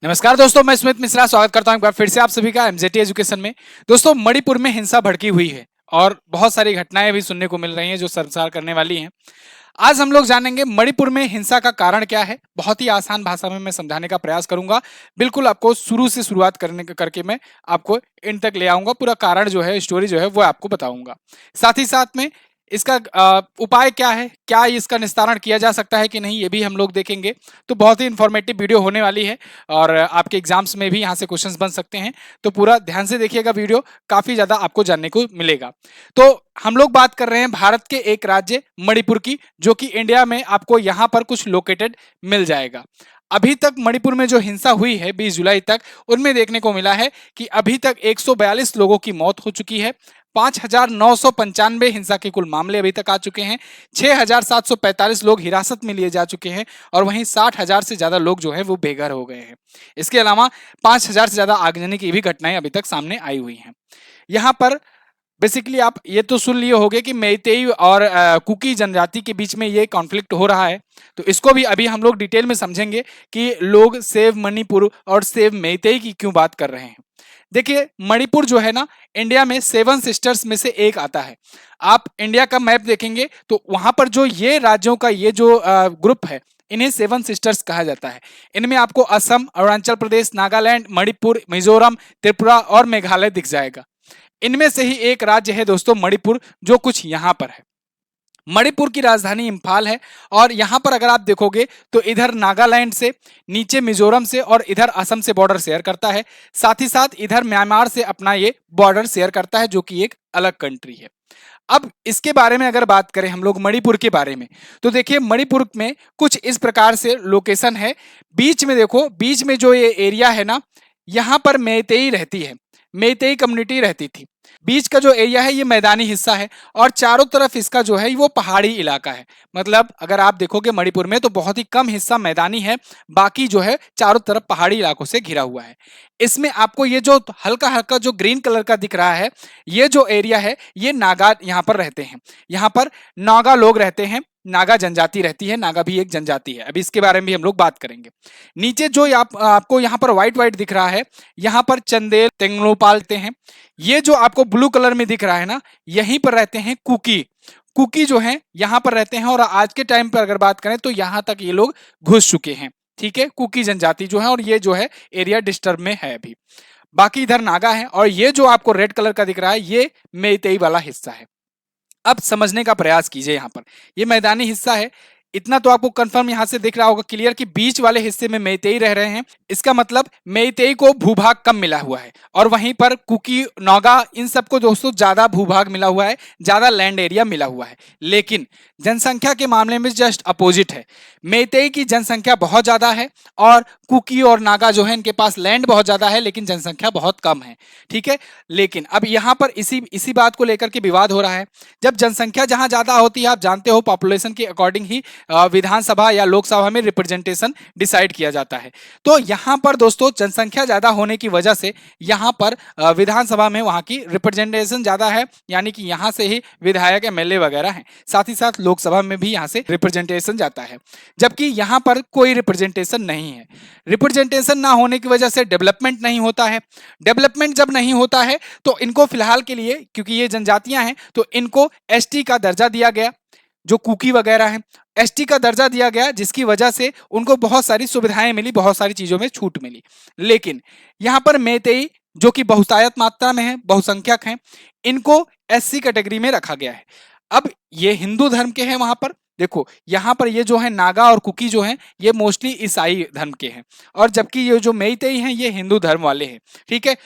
नमस्कार दोस्तों, मैं स्मित मिश्रा स्वागत करता हूं एक बार फिर से आप सभी का एमजेटी एजुकेशन में। दोस्तों, मणिपुर में हिंसा भड़की हुई है और बहुत सारी घटनाएं भी सुनने को मिल रही हैं जो शर्मसार करने वाली हैं। आज हम लोग जानेंगे मणिपुर में हिंसा का कारण क्या है। बहुत ही आसान भाषा में मैं समझाने का प्रयास करूंगा। बिल्कुल आपको शुरू से शुरुआत करके मैं आपको एंड तक ले आऊंगा। पूरा कारण जो है, स्टोरी जो है वो आपको बताऊंगा। साथ ही साथ में इसका उपाय क्या है, क्या इसका निस्तारण किया जा सकता है कि नहीं, ये भी हम लोग देखेंगे। तो बहुत ही इंफॉर्मेटिव वीडियो होने वाली है और आपके एग्जाम्स में भी यहाँ से क्वेश्चंस बन सकते हैं। तो पूरा ध्यान से देखिएगा वीडियो, काफी ज्यादा आपको जानने को मिलेगा। तो हम लोग बात कर रहे हैं भारत के एक राज्य मणिपुर की, जो कि इंडिया में आपको यहाँ पर कुछ लोकेटेड मिल जाएगा। अभी तक मणिपुर में जो हिंसा हुई है 20 जुलाई तक, उनमें देखने को मिला है कि अभी तक 142 लोगों की मौत हो चुकी है। 5,995 हिंसा के कुल मामले अभी तक आ चुके हैं। 6,745 लोग हिरासत में लिए जा चुके हैं और वहीं 60,000 से ज्यादा लोग जो है वो बेघर हो गए हैं। इसके अलावा 5,000 से ज्यादा आगजनी की भी घटनाएं अभी तक सामने आई हुई हैं। यहाँ पर बेसिकली आप ये तो सुन लिए होंगे कि मेइतेई और कुकी जनजाति के बीच में ये कॉन्फ्लिक्ट हो रहा है। तो इसको भी अभी हम लोग डिटेल में समझेंगे कि लोग सेव मणिपुर और सेव मेइतेई की क्यों बात कर रहे हैं। देखिए, मणिपुर जो है ना, इंडिया में 7 सिस्टर्स में से एक आता है। आप इंडिया का मैप देखेंगे तो वहां पर जो ये राज्यों का ये जो ग्रुप है, इन्हें 7 सिस्टर्स कहा जाता है। इनमें आपको असम, अरुणाचल प्रदेश, नागालैंड, मणिपुर, मिजोरम, त्रिपुरा और मेघालय दिख जाएगा। इनमें से ही एक राज्य है दोस्तों मणिपुर, जो कुछ यहाँ पर है। मणिपुर की राजधानी इंफाल है और यहाँ पर अगर आप देखोगे तो इधर नागालैंड से, नीचे मिजोरम से और इधर असम से बॉर्डर शेयर करता है। साथ ही साथ इधर म्यांमार से अपना ये बॉर्डर शेयर करता है, जो कि एक अलग कंट्री है। अब इसके बारे में अगर बात करें हम लोग मणिपुर के बारे में, तो देखिए मणिपुर में कुछ इस प्रकार से लोकेशन है। बीच में देखो, बीच में जो ये एरिया है ना, यहाँ पर मेइतेई रहती है, मेइतेई कम्युनिटी रहती थी। बीच का जो एरिया है ये मैदानी हिस्सा है और चारों तरफ इसका जो है वो पहाड़ी इलाका है। मतलब अगर आप देखोगे मणिपुर में तो बहुत ही कम हिस्सा मैदानी है, बाकी जो है चारों तरफ पहाड़ी इलाकों से घिरा हुआ है। इसमें आपको ये जो हल्का हल्का जो ग्रीन कलर का दिख रहा है, ये जो एरिया है, ये नागा यहाँ पर रहते हैं। यहाँ पर नागा लोग रहते हैं, नागा जनजाति रहती है। नागा भी एक जनजाति है, अभी इसके बारे में भी हम लोग बात करेंगे। नीचे जो आपको यहाँ पर व्हाइट व्हाइट दिख रहा है, यहाँ पर चंदेल तेंगलो पालते हैं। ये जो आपको ब्लू कलर में दिख रहा है ना, यहीं पर रहते हैं कुकी। कुकी जो है यहाँ पर रहते हैं और आज के टाइम पर अगर बात करें तो यहाँ तक ये लोग घुस चुके हैं। ठीक है, कुकी जनजाति जो है, और ये जो है एरिया डिस्टर्ब में है अभी। बाकी इधर नागा है और ये जो आपको रेड कलर का दिख रहा है, ये मेइतेई वाला हिस्सा है। अब समझने का प्रयास कीजिए, यहाँ पर ये मैदानी हिस्सा है। इतना तो आपको कंफर्म यहाँ से दिख रहा होगा क्लियर कि बीच वाले हिस्से में मेइतेई रह रहे हैं। इसका मतलब मेइतेई को भूभाग कम मिला हुआ है और वहीं पर कुकी, नौगा, इन सबको दोस्तों ज्यादा भूभाग मिला हुआ है, ज्यादा लैंड एरिया मिला हुआ है। लेकिन जनसंख्या के मामले में जस्ट अपोजिट है। मेइतेई की जनसंख्या बहुत ज्यादा है और कुकी और नागा जो है इनके पास लैंड बहुत ज्यादा है लेकिन जनसंख्या बहुत कम है। ठीक है, लेकिन अब यहाँ पर इसी इसी बात को लेकर के विवाद हो रहा है। जब जनसंख्या जहां ज्यादा होती है, आप जानते हो पॉपुलेशन के अकॉर्डिंग ही विधानसभा या लोकसभा में रिप्रेजेंटेशन डिसाइड किया जाता है। तो यहाँ पर दोस्तों जनसंख्या ज्यादा होने की वजह से यहाँ पर विधानसभा में वहां की रिप्रेजेंटेशन ज्यादा है, यानी कि यहाँ से ही विधायक, एमएलए वगैरह हैं। साथ ही साथ लोकसभा में भी यहाँ से रिप्रेजेंटेशन जाता है, जबकि यहाँ पर कोई रिप्रेजेंटेशन नहीं है। रिप्रेजेंटेशन ना होने की वजह से डेवलपमेंट नहीं होता है। डेवलपमेंट जब नहीं होता है तो इनको फिलहाल के लिए, क्योंकि ये जनजातियां हैं, तो इनको एसटी का दर्जा दिया गया। जो कुकी वगैरह हैं, एसटी का दर्जा दिया गया, जिसकी वजह से उनको बहुत सारी सुविधाएं मिली, बहुत सारी चीजों में छूट मिली। लेकिन यहाँ पर मेइतेई जो कि बहुतायत मात्रा में है, बहुसंख्यक हैं, इनको एससी कैटेगरी में रखा गया है। अब ये हिंदू धर्म के हैं। वहां पर देखो, यहाँ पर ये जो है नागा और कुकी जो हैं, ये मोस्टली ईसाई धर्म के हैं और जबकि ये जो मेइतेई हैं ये हिंदू धर्म वाले हैं। ठीक है,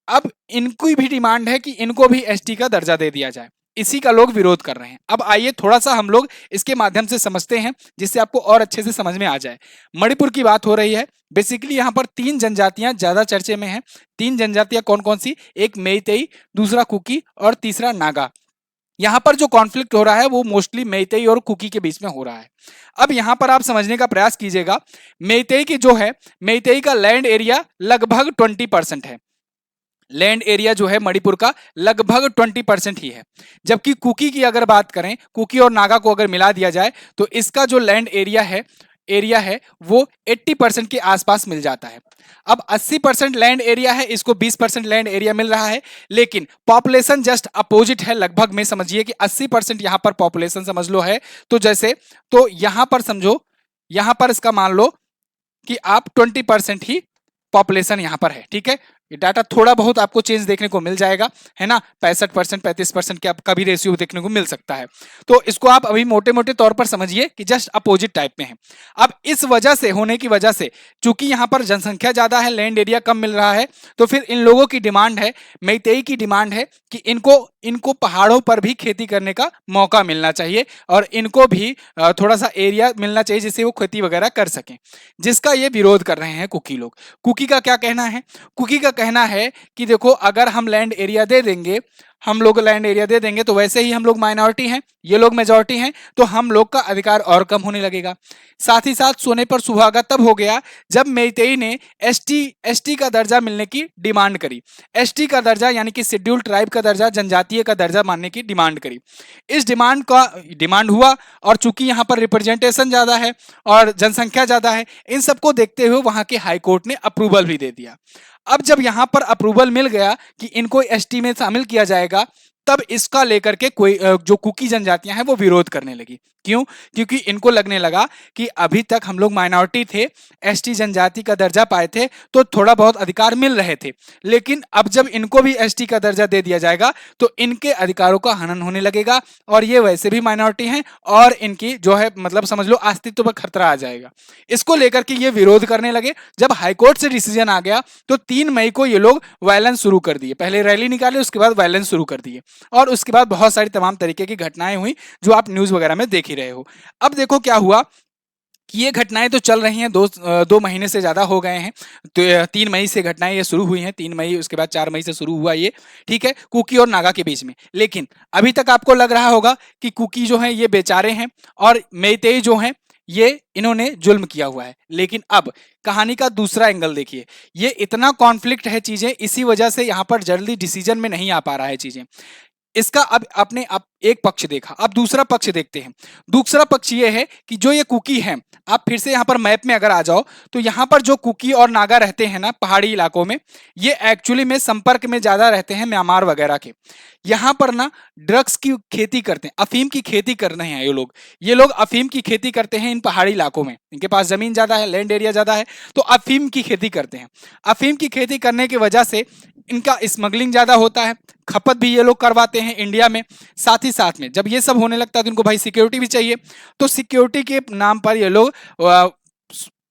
अब इनकी भी डिमांड है कि इनको भी एसटी का दर्जा दे दिया जाए। इसी का लोग विरोध कर रहे हैं। अब आइए थोड़ा सा हम लोग इसके माध्यम से समझते हैं, जिससे आपको और अच्छे से समझ में आ जाए। मणिपुर की बात हो रही है। बेसिकली यहाँ पर 3 जनजातियां ज्यादा चर्चे में हैं। 3 जनजातियां कौन कौन सी? एक मेइतेई, दूसरा कुकी और तीसरा नागा। यहाँ पर जो कॉन्फ्लिक्ट हो रहा है वो मोस्टली मेइतेई और कुकी के बीच में हो रहा है। अब यहाँ पर आप समझने का प्रयास कीजिएगा। मेइतेई की जो है, मेइतेई का लैंड एरिया लगभग 20% है। लैंड एरिया जो है मणिपुर का लगभग 20% ही है। जबकि कुकी की अगर बात करें, कुकी और नागा को अगर मिला दिया जाए तो इसका जो लैंड एरिया है एरिया है वो 80% के आसपास मिल जाता है। अब 80% लैंड एरिया है, इसको 20% लैंड एरिया मिल रहा है, लेकिन पॉपुलेशन जस्ट अपोजिट है लगभग में। समझिए कि 80% यहां पर पॉपुलेशन समझ लो है, तो जैसे तो यहां पर समझो, यहां पर इसका मान लो कि आप 20% ही पॉपुलेशन यहां पर है, ठीक है। ये डाटा थोड़ा बहुत आपको चेंज देखने को मिल जाएगा, है ना, 65% 35% के आपका भी रेशियो देखने को मिल सकता है। तो इसको आप अभी मोटे मोटे तौर पर समझिए कि जस्ट अपोजिट टाइप में है। अब इस वजह से, होने की वजह से, चूंकि यहां पर जनसंख्या ज्यादा है, लैंड एरिया कम मिल रहा है, तो फिर इन लोगों की डिमांड है, मैतेई की डिमांड है कि इनको इनको पहाड़ों पर भी खेती करने का मौका मिलना चाहिए और इनको भी थोड़ा सा एरिया मिलना चाहिए जिससे वो खेती वगैरह कर सकें, जिसका ये विरोध कर रहे हैं कुकी लोग। कुकी का क्या कहना है? कुकी का कहना है कि देखो, अगर हम लैंड एरिया दे देंगे, हम लोग लैंड एरिया दे देंगे, तो वैसे ही हम लोग माइनॉरिटी हैं, ये लोग मेजॉरिटी हैं, तो हम लोग का अधिकार और कम होने लगेगा। साथ ही साथ सोने पर सुहागा तब हो गया जब मैतेई ने एसटी का दर्जा मिलने की डिमांड करी। एसटी का दर्जा यानी कि शेड्यूल्ड ट्राइब का दर्जा, जनजातीय का दर्जा मानने की डिमांड करी। इस डिमांड हुआ, और चूंकि यहाँ पर रिप्रेजेंटेशन ज्यादा है और जनसंख्या ज्यादा है, इन सबको देखते हुए वहां के हाई कोर्ट ने अप्रूवल भी दे दिया। अब जब यहां पर अप्रूवल मिल गया कि इनको एसटी में शामिल किया जाएगा, तब इसका लेकर के कोई जो कुकी जनजातियां हैं वो विरोध करने लगी। क्यों? क्योंकि इनको लगने लगा कि अभी तक हम लोग माइनॉरिटी थे, एसटी जनजाति का दर्जा पाए थे, तो थोड़ा बहुत अधिकार मिल रहे थे, लेकिन अब जब इनको भी एसटी का दर्जा दे दिया जाएगा तो इनके अधिकारों का हनन होने लगेगा, और ये वैसे भी माइनॉरिटी हैं, और इनकी जो है मतलब समझ लो अस्तित्व पर खतरा आ जाएगा। इसको लेकर के ये विरोध करने लगे। जब हाईकोर्ट से डिसीजन आ गया तो 3 मई को ये लोग वायलेंस शुरू कर दिए। पहले रैली निकाले, उसके बाद वायलेंस शुरू कर दिए, और उसके बाद बहुत सारी तमाम तरीके की घटनाएं हुई जो आप न्यूज वगैरह में देख ही रहे हो। अब देखो क्या हुआ कि ये घटनाएं तो चल रही हैं, 2 महीने से ज्यादा हो गए हैं। तो 3 मई से घटनाएं ये शुरू हुई हैं, 3 मई, उसके बाद 4 मई से शुरू हुआ ये, ठीक है, कुकी और नागा के बीच में। लेकिन अभी तक आपको लग रहा होगा कि कुकी जो है ये बेचारे हैं और मैतेई जो हैं ये इन्होंने जुल्म किया हुआ है। लेकिन अब कहानी का दूसरा एंगल देखिए, ये इतना कॉन्फ्लिक्ट है चीजें, इसी वजह से यहां पर जल्दी डिसीजन में नहीं आ पा रहा है चीजें। इसका अब आपने आप एक पक्ष देखा, अब दूसरा पक्ष देखते हैं। दूसरा पक्ष ये है कि जो ये कुकी हैं, आप फिर से यहाँ पर मैप में अगर आ जाओ तो यहाँ पर जो कुकी और नागा रहते हैं ना पहाड़ी इलाकों में, ये एक्चुअली में संपर्क में ज्यादा रहते हैं म्यांमार वगैरह के। यहाँ पर ना ड्रग्स की खेती करते हैं, अफीम की खेती कर रहे हैं ये लोग अफीम की खेती करते हैं इन पहाड़ी इलाकों में। इनके पास जमीन ज्यादा है, लैंड एरिया ज्यादा है, तो अफीम की खेती करते हैं। अफीम की खेती करने की वजह से इनका स्मगलिंग ज्यादा होता है, खपत भी ये लोग करवाते हैं इंडिया में। साथ ही साथ में जब ये सब होने लगता है तो इनको भाई सिक्योरिटी भी चाहिए, तो सिक्योरिटी के नाम पर ये लोग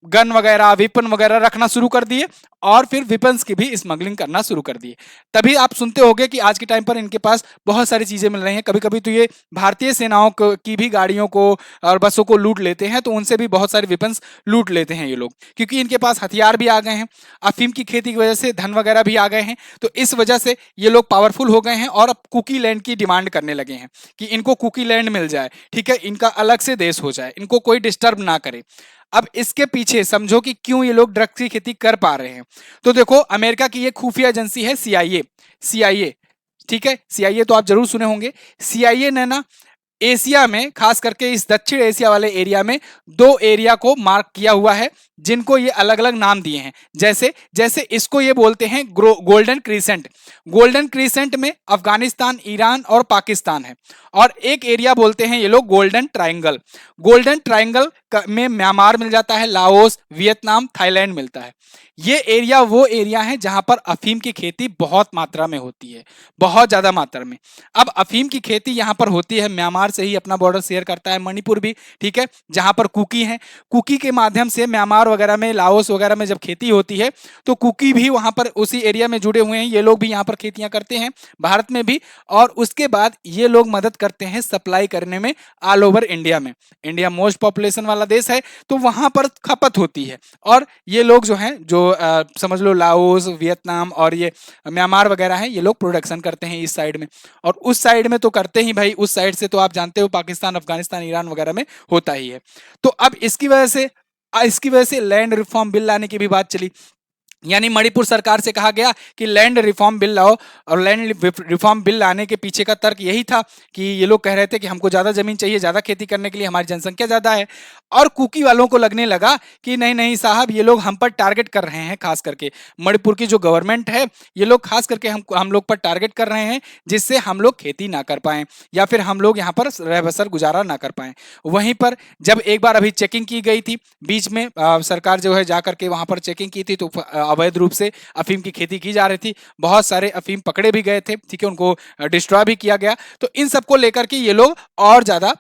गन वगैरह, वेपन वगैरह रखना शुरू कर दिए, और फिर वेपन्स की भी स्मगलिंग करना शुरू कर दिए। तभी आप सुनते होंगे कि आज के टाइम पर इनके पास बहुत सारी चीजें मिल रही हैं। कभी कभी तो ये भारतीय सेनाओं की भी गाड़ियों को और बसों को लूट लेते हैं, तो उनसे भी बहुत सारे वेपन्स लूट लेते हैं ये लोग, क्योंकि इनके पास हथियार भी आ गए हैं, अफीम की खेती की वजह से धन वगैरह भी आ गए हैं। तो इस वजह से ये लोग पावरफुल हो गए हैं और अब कुकी लैंड की डिमांड करने लगे हैं कि इनको कुकी लैंड मिल जाए, ठीक है, इनका अलग से देश हो जाए, इनको कोई डिस्टर्ब ना करे। अब इसके पीछे समझो कि क्यों ये लोग ड्रग्स की खेती कर पा रहे हैं। तो देखो, अमेरिका की ये खुफिया एजेंसी है सीआईए, ठीक है, सीआईए तो आप जरूर सुने होंगे। सीआईए ने ना एशिया में, खास करके इस दक्षिण एशिया वाले एरिया में, 2 एरिया को मार्क किया हुआ है जिनको ये अलग अलग नाम दिए हैं। जैसे जैसे इसको ये बोलते हैं गोल्डन क्रीसेंट। गोल्डन क्रीसेंट में अफगानिस्तान, ईरान और पाकिस्तान है, और एक एरिया बोलते हैं ये लोग गोल्डन ट्राइंगल। गोल्डन ट्राइंगल में म्यांमार मिल जाता है, लाओस, वियतनाम, थाईलैंड मिलता है। ये एरिया वो एरिया है जहां पर अफीम की खेती बहुत मात्रा में होती है, बहुत ज्यादा मात्रा में। अब अफीम की खेती यहां पर होती है, म्यांमार से ही अपना बॉर्डर शेयर करता है मणिपुर भी, ठीक है, जहां पर कुकी हैं। कुकी के माध्यम से म्यांमार वगैरह में, लाओस वगैरह में जब खेती होती है तो कुकी भी वहां पर उसी एरिया में जुड़े हुए हैं, ये लोग भी यहाँ पर खेतियां करते हैं, भारत में भी। और उसके बाद ये लोग मदद करते हैं सप्लाई करने में ऑल ओवर इंडिया में। इंडिया मोस्ट पॉपुलेशन वाला देश है, तो वहां पर खपत होती है, और ये लोग जो हैं, जो समझ लो लाओस, वियतनाम और ये म्यांमार वगैरह हैं, ये लोग प्रोडक्शन करते हैं इस साइड में। और उस साइड में तो करते ही भाई, उस साइड से तो आप जानते हो पाकिस्तान, अफगानिस्तान, ईरान वगैरह में होता ही है। तो अब इसकी वजह से लैंड रिफॉर्म बिल लाने की भी बात चली। यानी मणिपुर सरकार से कहा गया कि लैंड रिफॉर्म बिल लाओ, और लैंड रिफॉर्म बिल लाने के पीछे का तर्क यही था कि ये लोग कह रहे थे कि हमको ज्यादा जमीन चाहिए ज्यादा खेती करने के लिए, हमारी जनसंख्या ज्यादा है। और कुकी वालों को लगने लगा कि नहीं नहीं साहब, ये लोग हम पर टारगेट कर रहे हैं, खास करके मणिपुर की जो गवर्नमेंट है, ये लोग खास करके हम लोग पर टारगेट कर रहे हैं, जिससे हम लोग खेती ना कर पाए या फिर हम लोग यहाँ पर रह बसर गुजारा ना कर पाए। वहीं पर जब एक बार अभी चेकिंग की गई थी बीच में, सरकार जो है जा करके वहां पर चेकिंग की थी, तो अवैध रूप से अफीम की खेती की जा रही थी। बहुत सारे अफीम पकड़े भी गए थे, ठीक है, उनको डिस्ट्रॉय भी किया गया। तो इन सबको लेकर के ये लोग और ज्यादा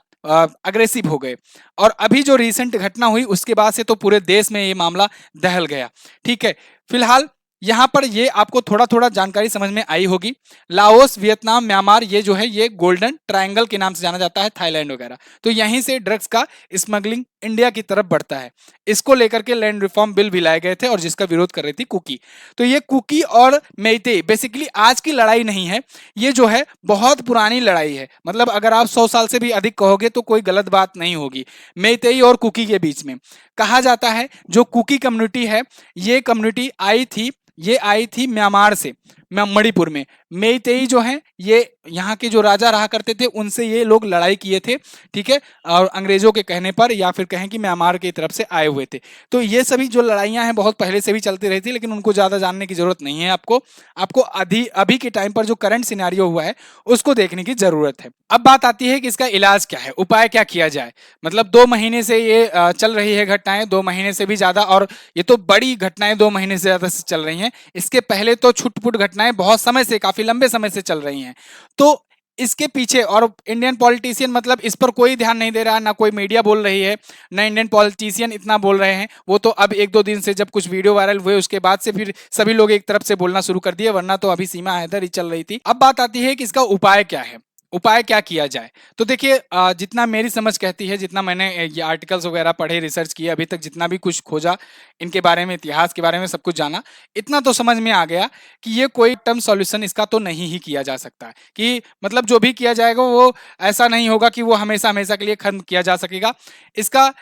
अग्रेसिव हो गए। और अभी जो रिसेंट घटना हुई उसके बाद से तो पूरे देश में ये मामला दहल गया। ठीक है, फिलहाल यहां पर ये आपको थोड़ा थोड़ा जानकारी समझ में आई होगी। लाओस, वियतनाम, म्यांमार, ये जो है ये गोल्डन ट्रायंगल के नाम से जाना जाता है, थाईलैंड वगैरह। तो यहीं से ड्रग्स का स्मगलिंग इंडिया की तरफ बढ़ता है। इसको लेकर के लैंड रिफॉर्म बिल भी लाए गए थे और जिसका विरोध कर रही थी कुकी। तो ये कुकी और मेइतेई बेसिकली आज की लड़ाई नहीं है, ये जो है बहुत पुरानी लड़ाई है। मतलब अगर आप 100 साल से भी अधिक कहोगे तो कोई गलत बात नहीं होगी। मेइतेई और कुकी के बीच में कहा जाता है, जो कुकी कम्युनिटी है, ये कम्युनिटी आई थी म्यांमार से, मणिपुर में। मेइतेई जो है ये यहाँ के जो राजा रहा करते थे उनसे ये लोग लड़ाई किए थे, ठीक है, और अंग्रेजों के कहने पर, या फिर कहें कि म्यांमार की तरफ से आए हुए थे। तो ये सभी जो लड़ाइयाँ हैं बहुत पहले से भी चलती रही थी, लेकिन उनको ज़्यादा जानने की जरूरत नहीं है आपको। आपको अभी के टाइम पर जो करंट सिनेरियो हुआ है उसको देखने की जरूरत है। अब बात आती है कि इसका इलाज क्या है, उपाय क्या किया जाए। मतलब 2 महीने से ये चल रही है घटनाएं, 2 महीने से भी ज्यादा, और ये तो बड़ी घटनाएं 2 महीने से ज्यादा से चल रही हैं। इसके पहले तो छुटपुट घटनाएं बहुत समय से, काफी लंबे समय से चल रही हैं। तो इसके पीछे, और इंडियन पॉलिटिशियन मतलब इस पर कोई ध्यान नहीं दे रहा, ना कोई मीडिया बोल रही है, ना इंडियन पॉलिटिशियन इतना बोल रहे हैं। वो तो अब 1-2 दिन से जब कुछ वीडियो वायरल हुए उसके बाद से फिर सभी लोग एक तरफ से बोलना शुरू कर दिए, वरना तो अभी सीमा हैदर ही चल रही थी। अब बात आती है कि इसका उपाय क्या है, उपाय क्या किया जाए। तो देखिए, जितना मेरी समझ कहती है, जितना मैंने ये आर्टिकल्स वगैरह पढ़े, रिसर्च किए, अभी तक जितना भी कुछ खोजा इनके बारे में, इतिहास के बारे में सब कुछ जाना, इतना तो समझ में आ गया कि ये कोई टर्म सॉल्यूशन इसका तो नहीं ही किया जा सकता है। कि मतलब जो भी किया जाएगा वो ऐसा नहीं होगा कि वो हमेशा हमेशा के लिए खत्म किया जा सकेगा। इसका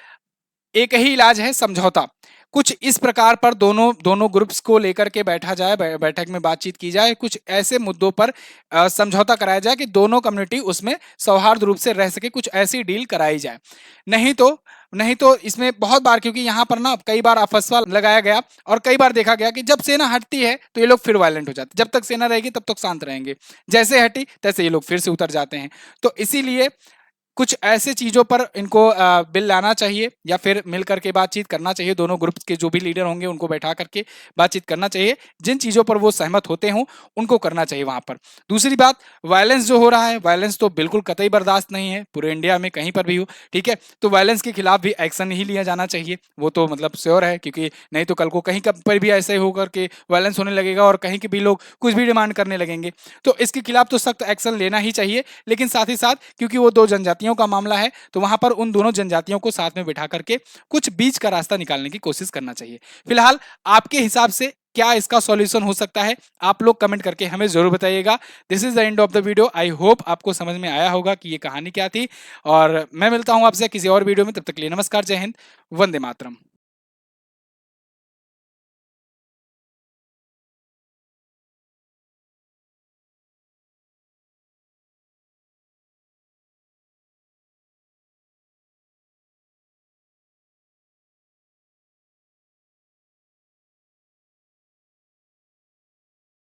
एक ही इलाज है, समझौता। कुछ इस प्रकार पर दोनों दोनों ग्रुप्स को लेकर के बैठा जाए, बैठक में बातचीत की जाए, कुछ ऐसे मुद्दों पर समझौता कराया जाए कि दोनों कम्युनिटी उसमें सौहार्द रूप से रह सके, कुछ ऐसी डील कराई जाए। नहीं तो इसमें बहुत बार, क्योंकि यहाँ पर ना कई बार अफस्वा लगाया गया और कई बार देखा गया कि जब सेना हटती है तो ये लोग फिर वायलेंट हो जाते, जब तक सेना रहेगी तब तक शांत रहेंगे, जैसे हटी तैसे ये लोग फिर से उतर जाते हैं। तो इसीलिए कुछ ऐसे चीजों पर इनको बिल लाना चाहिए, या फिर मिल करके बातचीत करना चाहिए। दोनों ग्रुप के जो भी लीडर होंगे उनको बैठा करके बातचीत करना चाहिए, जिन चीजों पर वो सहमत होते हों उनको करना चाहिए वहां पर। दूसरी बात, वायलेंस जो हो रहा है, वायलेंस तो बिल्कुल कतई बर्दाश्त नहीं है, पूरे इंडिया में कहीं पर भी हो, ठीक है। तो वायलेंस के खिलाफ भी एक्शन ही लिया जाना चाहिए, वो तो मतलब श्योर है, क्योंकि नहीं तो कल को कहीं पर भी ऐसे होकर के वायलेंस होने लगेगा और कहीं के भी लोग कुछ भी डिमांड करने लगेंगे। तो इसके खिलाफ तो सख्त एक्शन लेना ही चाहिए। लेकिन साथ ही साथ, क्योंकि वो 2 जनजातियों का मामला है, तो वहां पर उन दोनों जनजातियों को साथ में बिठा करके कुछ बीच का रास्ता निकालने की कोशिश करना चाहिए। फिलहाल आपके हिसाब से क्या इसका सॉल्यूशन हो सकता है, आप लोग कमेंट करके हमें जरूर बताइएगा। This is the end of the video. I hope आपको समझ में आया होगा कि ये कहानी क्या थी, और मैं मिलता हूं आपसे किसी और वीडियो में। तब तक के लिए नमस्कार, जय हिंद, वंदे मातरम।